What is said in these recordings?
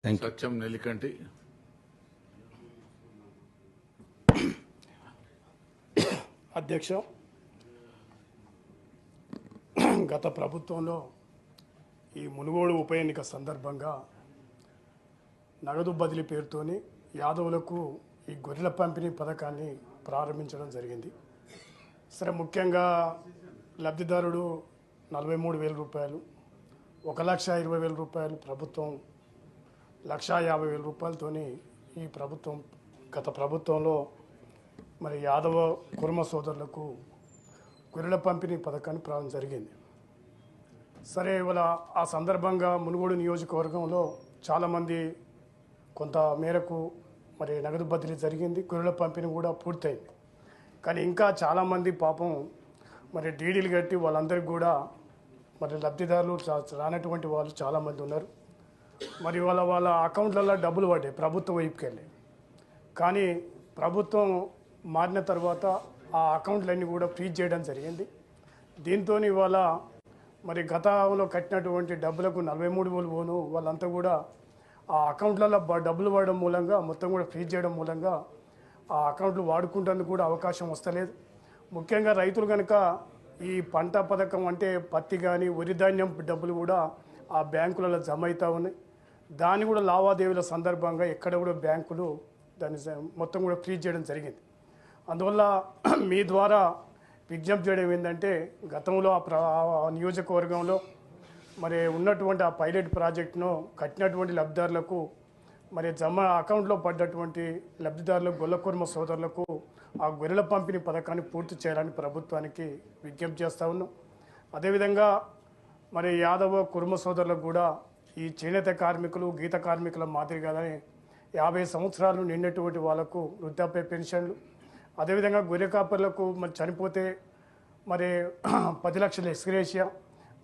సత్యం నెల్లికంటి. అధ్యక్ష, గత ప్రభుత్వంలో ఈ మునుగోడు ఉప ఎన్నిక సందర్భంగా నగదు బదిలీ పేరుతోని యాదవులకు ఈ గొర్రెల పంపిణీ పథకాన్ని ప్రారంభించడం జరిగింది. సరే, ముఖ్యంగా లబ్ధిదారుడు 43,000 రూపాయలు, 1,20,000 రూపాయలు ప్రభుత్వం, 1,50,000 రూపాయలతోని ఈ ప్రభుత్వం గత ప్రభుత్వంలో మరి యాదవ కుర్మ సోదరులకు గొర్రెల పంపిణీ పథకాన్ని ప్రారంభం జరిగింది. సరే, ఇవాళ ఆ సందర్భంగా మునుగోడు నియోజకవర్గంలో చాలామంది కొంత మేరకు మరి నగదు బదిలీ జరిగింది, గొర్రెల పంపిణీ కూడా పూర్తయింది. కానీ ఇంకా చాలామంది పాపం మరి డీడీలు కట్టి వాళ్ళందరికీ కూడా మరి లబ్ధిదారులు రానటువంటి వాళ్ళు చాలామంది ఉన్నారు. మరి వాళ్ళ అకౌంట్లలో డబ్బులు పడ్డాయి ప్రభుత్వం వైపుకి వెళ్ళి. కానీ ప్రభుత్వం మారిన తర్వాత ఆ అకౌంట్లన్నీ కూడా ఫ్రీజ్ చేయడం జరిగింది. దీంతో ఇవాళ మరి గతంలో కట్టినటువంటి డబ్బులకు 43,000 పోను వాళ్ళంతా కూడా ఆ అకౌంట్లలో డబ్బులు పడడం మూలంగా మొత్తం కూడా ఫ్రీజ్ చేయడం మూలంగా ఆ అకౌంట్లు వాడుకుంటేందుకు కూడా అవకాశం వస్తలేదు. ముఖ్యంగా రైతులు కనుక ఈ పంట పథకం అంటే పత్తి కానీ వరి ధాన్యం డబ్బులు కూడా ఆ బ్యాంకులలో జమ అవుతూ ఉన్నాయి. దాన్ని కూడా లావాదేవీల సందర్భంగా ఎక్కడ కూడా బ్యాంకులు దాన్ని మొత్తం కూడా ఫ్రీజ్ చేయడం జరిగింది. అందువల్ల మీ ద్వారా విజ్ఞప్తి చేయడం ఏంటంటే, గతంలో ఆ నియోజకవర్గంలో మరి ఉన్నటువంటి ఆ పైలట్ ప్రాజెక్టును కట్టినటువంటి లబ్ధిదారులకు మరి జమ అకౌంట్లో పడ్డటువంటి లబ్ధిదారులకు గొల్లకుర్మ సోదరులకు ఆ గొర్రెల పంపిణీ పథకాన్ని పూర్తి చేయాలని ప్రభుత్వానికి విజ్ఞప్తి చేస్తూ ఉన్నాం. అదేవిధంగా మరి యాదవ కుర్మ సోదరులకు కూడా ఈ చేనేత కార్మికులు గీత కార్మికుల మాదిరిగానే 50 సంవత్సరాలు నిండినటువంటి వాళ్లకు వృద్ధాప్య పెన్షన్లు, అదేవిధంగా గొర్రె కాపర్లకు మరి చనిపోతే మరి 10 లక్షల ఎక్స్గ్రేషియా,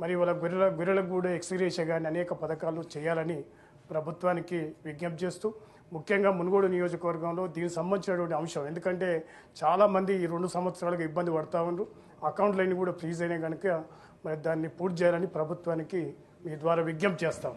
మరి వాళ్ళ గొర్రెలకు కూడా ఎక్స్గ్రేషియా కానీ అనేక పథకాలు చేయాలని ప్రభుత్వానికి విజ్ఞప్తి చేస్తూ, ముఖ్యంగా మునుగోడు నియోజకవర్గంలో దీనికి సంబంధించినటువంటి అంశం, ఎందుకంటే చాలామంది ఈ 2 సంవత్సరాలుగా ఇబ్బంది పడుతూ ఉన్నారు, అకౌంట్లన్నీ కూడా ఫ్రీజ్ అయినాయి కనుక మరి దాన్ని పూర్తి చేయాలని ప్రభుత్వానికి మీ ద్వారా విజ్ఞప్తి చేస్తాం.